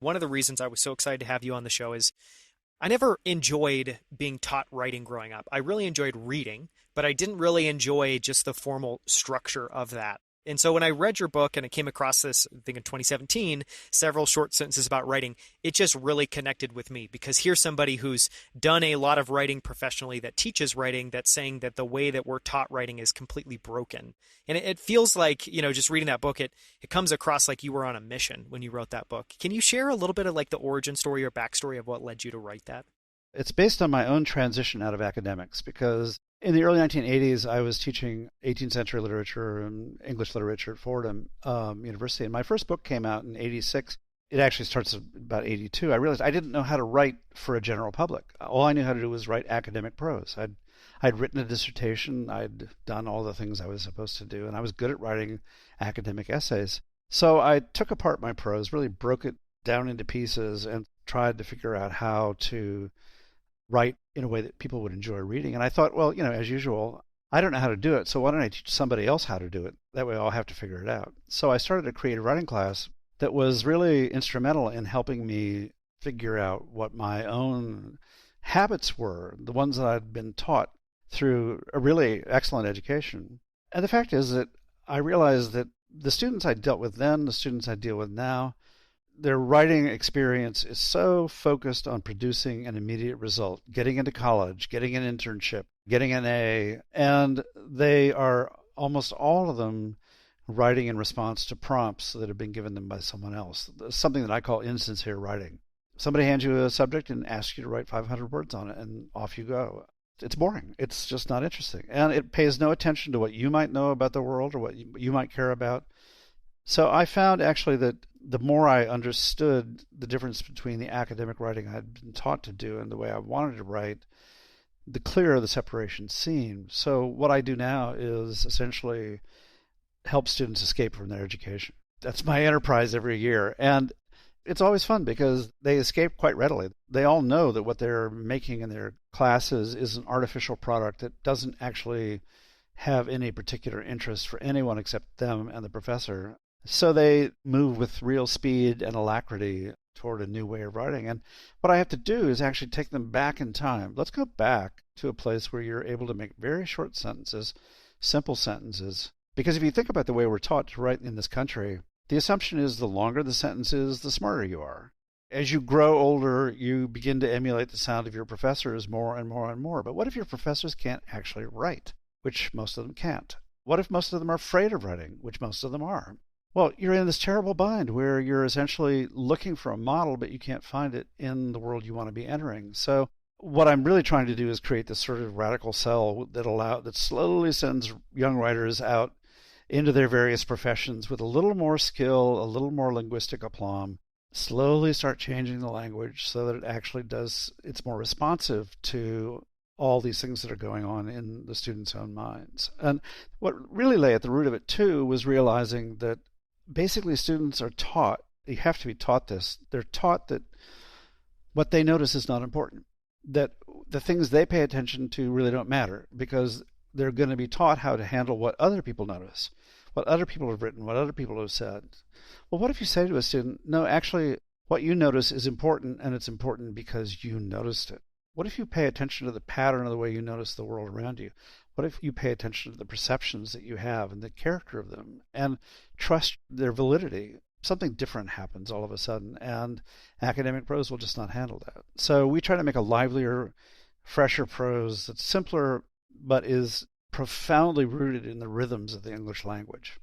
One of the reasons I was so excited to have you on the show is I never enjoyed being taught writing growing up. I really enjoyed reading, but I didn't really enjoy just the formal structure of that. And so when I read your book and I came across this, I think in 2017, several short sentences about writing, it just really connected with me because here's somebody who's done a lot of writing professionally that teaches writing that's saying that the way that we're taught writing is completely broken. And it feels like, just reading that book, it comes across like you were on a mission when you wrote that book. Can you share a little bit of like the origin story or backstory of what led you to write that? It's based on my own transition out of academics because in the early 1980s, I was teaching 18th century literature and English literature at Fordham University. And my first book came out in 86. It actually starts about 82. I realized I didn't know how to write for a general public. All I knew how to do was write academic prose. I'd written a dissertation. I'd done all the things I was supposed to do. And I was good at writing academic essays. So I took apart my prose, really broke it down into pieces and tried to figure out how to write in a way that people would enjoy reading. And I thought, well, as usual, I don't know how to do it, so why don't I teach somebody else how to do it? That way I'll have to figure it out. So I started a creative writing class that was really instrumental in helping me figure out what my own habits were, the ones that I'd been taught through a really excellent education. And the fact is that I realized that the students I dealt with then, the students I deal with now, their writing experience is so focused on producing an immediate result, getting into college, getting an internship, getting an A, and they are almost all of them writing in response to prompts that have been given them by someone else, something that I call insincere writing. Somebody hands you a subject and asks you to write 500 words on it, and off you go. It's boring. It's just not interesting. And it pays no attention to what you might know about the world or what you might care about. So I found actually that the more I understood the difference between the academic writing I'd been taught to do and the way I wanted to write, the clearer the separation seemed. So what I do now is essentially help students escape from their education. That's my enterprise every year. And it's always fun because they escape quite readily. They all know that what they're making in their classes is an artificial product that doesn't actually have any particular interest for anyone except them and the professor. So they move with real speed and alacrity toward a new way of writing. And what I have to do is actually take them back in time. Let's go back to a place where you're able to make very short sentences, simple sentences. Because if you think about the way we're taught to write in this country, the assumption is the longer the sentence is, the smarter you are. As you grow older, you begin to emulate the sound of your professors more and more and more. But what if your professors can't actually write, which most of them can't? What if most of them are afraid of writing, which most of them are? Well, you're in this terrible bind where you're essentially looking for a model, but you can't find it in the world you want to be entering. So what I'm really trying to do is create this sort of radical cell that slowly sends young writers out into their various professions with a little more skill, a little more linguistic aplomb, slowly start changing the language so that it's more responsive to all these things that are going on in the students' own minds. And what really lay at the root of it, too, was realizing that basically students are taught, you have to be taught this, they're taught that what they notice is not important, that the things they pay attention to really don't matter because they're going to be taught how to handle what other people notice, what other people have written, what other people have said. Well, what if you say to a student, no, actually, what you notice is important, and it's important because you noticed it? What if you pay attention to the pattern of the way you notice the world around you? What if you pay attention to the perceptions that you have and the character of them and trust their validity? Something different happens all of a sudden, and academic prose will just not handle that. So we try to make a livelier, fresher prose that's simpler but is profoundly rooted in the rhythms of the English language.